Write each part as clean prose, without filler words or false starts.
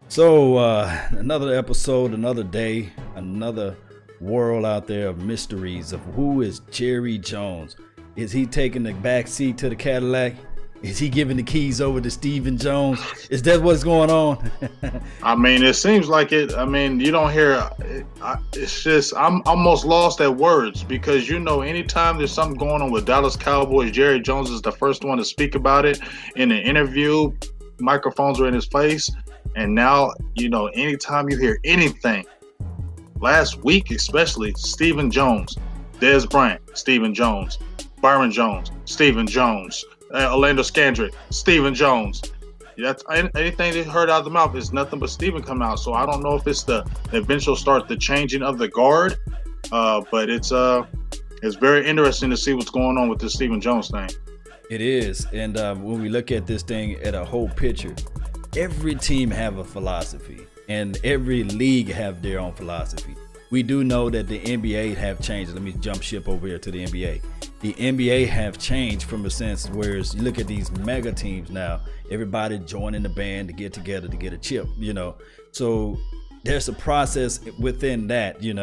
So, another episode, another day, another world out there of mysteries of who is Jerry Jones. Is he taking the back seat to the Cadillac? Is he giving the keys over to Stephen Jones? Is that what's going on? I mean, it seems like it. I mean, you don't hear. It's just I'm almost lost at words because anytime there's something going on with Dallas Cowboys, Jerry Jones is the first one to speak about it in an interview. Microphones are in his face, and now anytime you hear anything, last week especially, Stephen Jones, Dez Bryant, Stephen Jones, Byron Jones, Stephen Jones, Orlando Scandrick, Stephen Jones. That's anything they heard out of the mouth is nothing but Stephen come out. So I don't know if it's the eventual start, the changing of the guard, but it's very interesting to see what's going on with this Stephen Jones thing. It is, and when we look at this thing at a whole picture, every team have a philosophy, and every league have their own philosophy. We do know that the NBA have changed. Let me jump ship over here to the NBA. The NBA have changed from a sense where you look at these mega teams now, everybody joining the band to get together to get a chip, So there's a process within that, you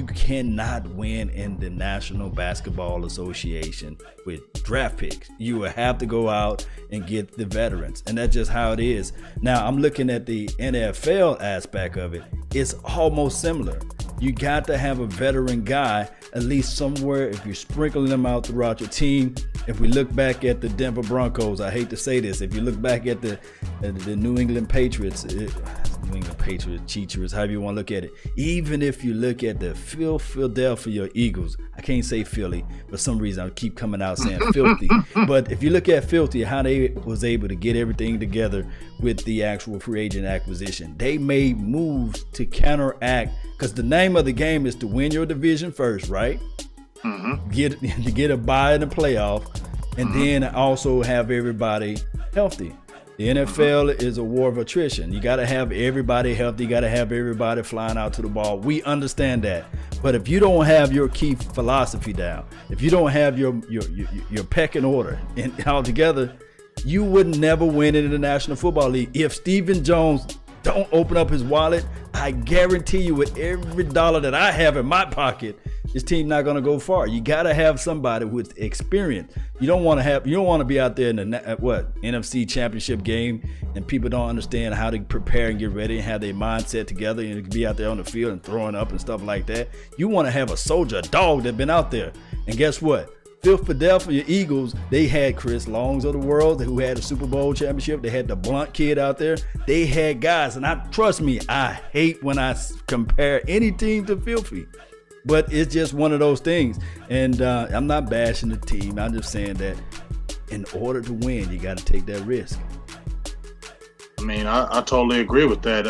cannot win in the National Basketball Association with draft picks. You will have to go out and get the veterans, and that's just how it is. Now I'm looking at the NFL aspect of it. It's almost similar. You got to have a veteran guy, at least somewhere, if you're sprinkling them out throughout your team. If we look back at the Denver Broncos, I hate to say this, if you look back at the New England Patriots, Cheaters, however you want to look at it. Even if you look at the Philadelphia Eagles, I can't say Philly, for some reason I keep coming out saying filthy. But if you look at filthy, how they was able to get everything together with the actual free agent acquisition, they made moves to counteract, because the name of the game is to win your division first, right? Mm-hmm. Get a bye in the playoff, and then also have everybody healthy. The NFL is a war of attrition. You got to have everybody healthy. You got to have everybody flying out to the ball. We understand that. But if you don't have your key philosophy down, if you don't have your pecking order and all together, you would never win in the National Football League. If Stephen Jones don't open up his wallet, I guarantee you with every dollar that I have in my pocket, this team not going to go far. You got to have somebody with experience. You don't want to be out there in the NFC Championship game and people don't understand how to prepare and get ready and have their mindset together and be out there on the field and throwing up and stuff like that. You want to have a soldier, a dog that been out there. And guess what? Philadelphia Eagles, they had Chris Longs of the world who had a Super Bowl championship. They had the Blunt kid out there. They had guys, and trust me, I hate when I compare any team to Filthy. But it's just one of those things. And I'm not bashing the team. I'm just saying that in order to win, you got to take that risk. I mean, I totally agree with that.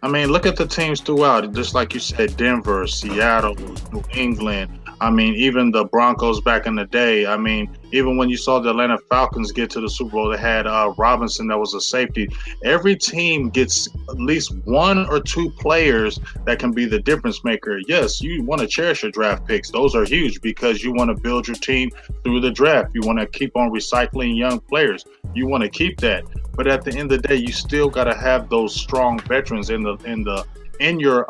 Look at the teams throughout. Just like you said, Denver, Seattle, New England. I mean, even the Broncos back in the day. I mean, even when you saw the Atlanta Falcons get to the Super Bowl, they had Robinson that was a safety. Every team gets at least one or two players that can be the difference maker. Yes, you want to cherish your draft picks. Those are huge because you want to build your team through the draft. You want to keep on recycling young players. You want to keep that. But at the end of the day, you still got to have those strong veterans in your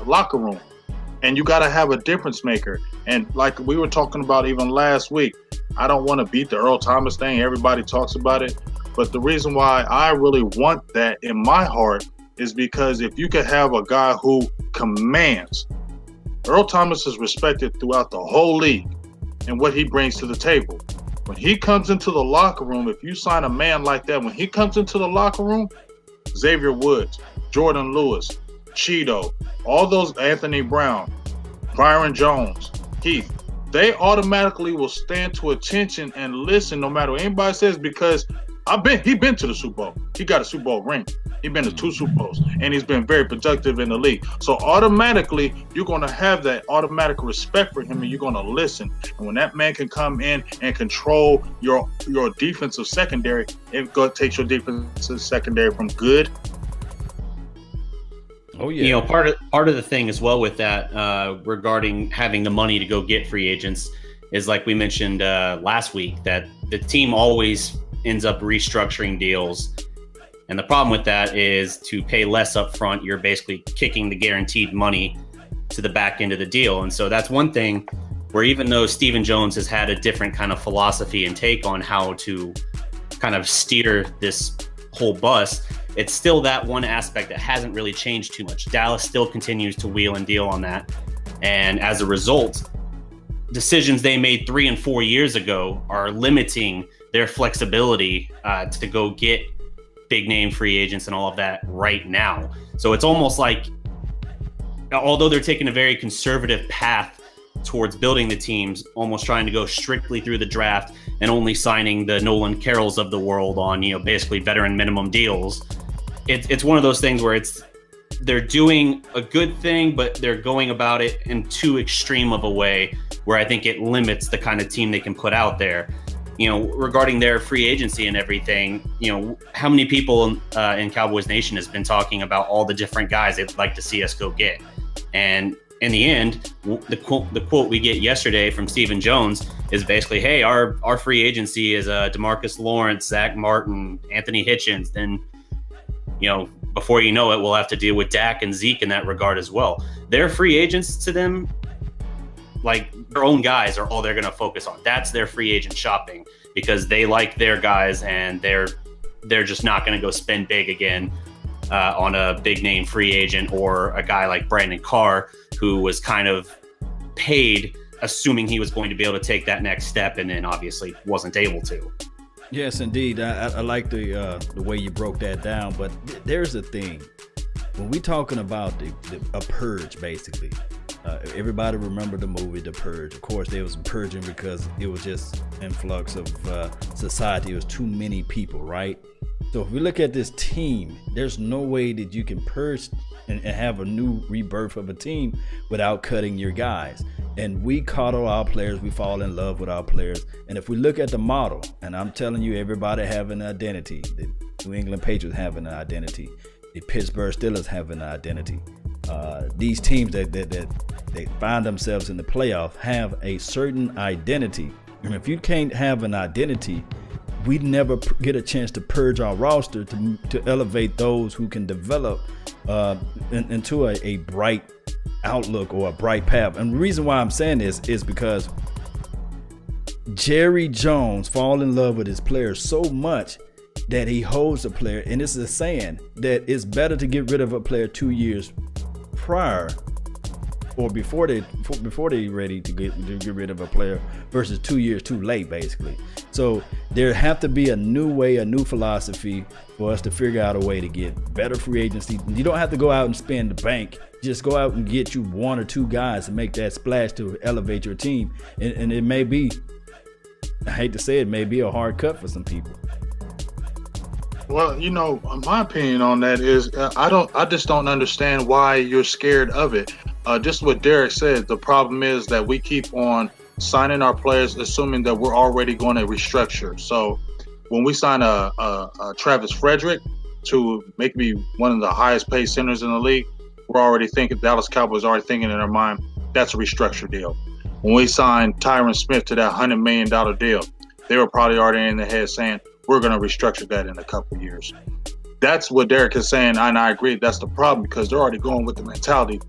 locker room. And you got to have a difference maker. And like we were talking about even last week, I don't want to beat the Earl Thomas thing. Everybody talks about it. But the reason why I really want that in my heart is because if you could have a guy who commands, Earl Thomas is respected throughout the whole league and what he brings to the table. When he comes into the locker room, if you sign a man like that, when he comes into the locker room, Xavier Woods, Jordan Lewis, Cheeto, all those, Anthony Brown, Byron Jones, Keith, they automatically will stand to attention and listen no matter what anybody says, because he been to the Super Bowl. He got a Super Bowl ring. He's been to 2 Super Bowls, and he's been very productive in the league. So automatically, you're going to have that automatic respect for him, and you're going to listen. And when that man can come in and control your defensive secondary, it takes your defensive secondary from good. Oh yeah. Part of the thing as well with that regarding having the money to go get free agents is, like we mentioned last week, that the team always ends up restructuring deals And the problem with that is to pay less up front, you're basically kicking the guaranteed money to the back end of the deal. And so that's one thing where even though Stephen Jones has had a different kind of philosophy and take on how to kind of steer this whole bus, it's still that one aspect that hasn't really changed too much. Dallas still continues to wheel and deal on that. And as a result, decisions they made 3 and 4 years ago are limiting their flexibility to go get big name free agents and all of that right now. So it's almost like, although they're taking a very conservative path towards building the teams, almost trying to go strictly through the draft and only signing the Nolan Carrolls of the world on, basically veteran minimum deals. It's one of those things where they're doing a good thing, but they're going about it in too extreme of a way where I think it limits the kind of team they can put out there. Regarding their free agency and everything, how many people in Cowboys Nation has been talking about all the different guys they'd like to see us go get? And in the end, the quote we get yesterday from Stephen Jones is basically, hey, our free agency is DeMarcus Lawrence, Zach Martin, Anthony Hitchens. Then, before you know it, we'll have to deal with Dak and Zeke in that regard as well. Their free agents to them, like their own guys, are all they're going to focus on. That's their free agent shopping because they like their guys and they're just not going to go spend big again on a big name free agent or a guy like Brandon Carr, who was kind of paid assuming he was going to be able to take that next step and then obviously wasn't able to. Yes, indeed. I like the way you broke that down, but there's a thing. When we talking about a purge, basically, everybody remember the movie The Purge. Of course, there was purging because it was just influx of society. It was too many people, right? So if we look at this team, there's no way that you can purge and have a new rebirth of a team without cutting your guys. And we coddle our players, we fall in love with our players. And if we look at the model, and I'm telling you, everybody have an identity. The New England Patriots have an identity. The Pittsburgh Steelers have an identity. These teams that they find themselves in the playoff have a certain identity. And if you can't have an identity, we never get a chance to purge our roster to elevate those who can develop into a bright outlook or a bright path. And the reason why I'm saying this is because Jerry Jones fall in love with his players so much that he holds a player, and it's a saying that it's better to get rid of a player 2 years prior or before they ready to get rid of a player versus 2 years too late, basically. So there have to be a new way, a new philosophy for us to figure out a way to get better free agency. You don't have to go out and spend the bank. Just go out and get you 1 or 2 guys and make that splash to elevate your team. And it may be, I hate to say it, may be a hard cut for some people. Well, my opinion on that is I just don't understand why you're scared of it. Just what Darreck said, the problem is that we keep on signing our players assuming that we're already going to restructure. So when we sign a Travis Frederick to make me one of the highest paid centers in the league, we're already thinking, Dallas Cowboys already thinking in their mind, that's a restructure deal. When we signed Tyron Smith to that $100 million deal, they were probably already in their head saying, we're going to restructure that in a couple of years. That's what Darreck is saying, and I agree. That's the problem because they're already going with the mentality,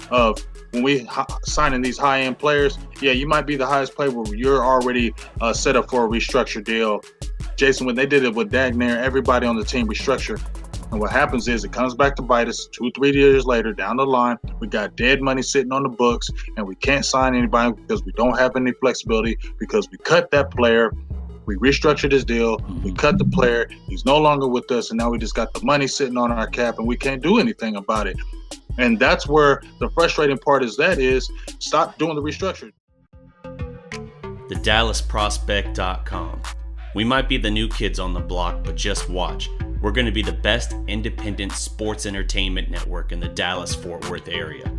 of when we signing these high-end players, yeah, you might be the highest player, but you're already set up for a restructure deal. Jason, when they did it with Dagner, everybody on the team restructured. And what happens is it comes back to bite us 2-3 years later down the line. We got dead money sitting on the books, and we can't sign anybody because we don't have any flexibility because we cut that player. We restructured his deal. We cut the player. He's no longer with us. And now we just got the money sitting on our cap and we can't do anything about it. And that's where the frustrating part is stop doing the restructure. The DallasProspect.com. We might be the new kids on the block, but just watch. We're going to be the best independent sports entertainment network in the Dallas-Fort Worth area.